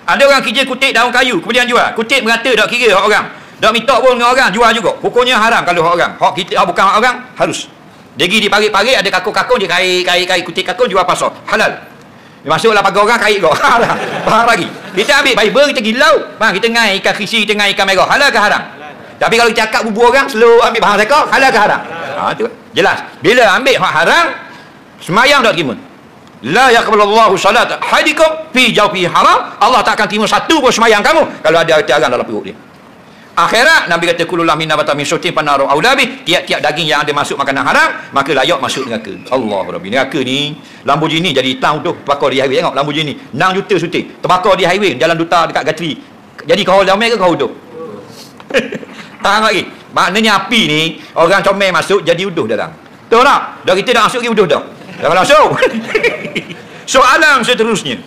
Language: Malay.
Ada orang kerja kutip daun kayu, kemudian jual. Kutip merata tak kira hak orang. Tak minta pun dengan orang, jual juga. Hukumnya haram kalau hak orang. Hak kita bukan hak orang, harus. Dia pergi di parit-parit, ada kakung-kakung, dia kait kutip kakung, jual pasar. Halal. Dia masuklah pagar orang, kait kau. Faham lagi. Kita ambil Bible, kita pergi laut. Bang, kita ngai ikan khisi, kita ngai ikan merah. Halal ke haram? Tapi kalau kita cakap bubur orang, selalu ambil bahan mereka, halal ke haram? Itu jelas. Bila ambil hak haram, semayang tak terima. La yaqbalullahu salat hadikum fi jawfi haram. Allah tak akan terima satu pun semayang kamu kalau ada harta haram dalam perut dia. Akhirat Nabi kata kullu lahmin nabata min sutin panaru aulabi, tiap-tiap daging yang ada masuk makanan haram maka layak masuk neraka. Allahu rabbi. Neraka ni Lamborghini jadi hitam tu terbakar di highway. Tengok Lamborghini 6 juta suting terbakar di highway jalan duta dekat Gatri. Jadi kau damai ke kau hidup? Tahan lagi. Maknanya api ni orang comel masuk jadi uduh dalam. Betul tak? Dah kita dah masuk pergi uduh dah. Dah masuk. Soalan seterusnya.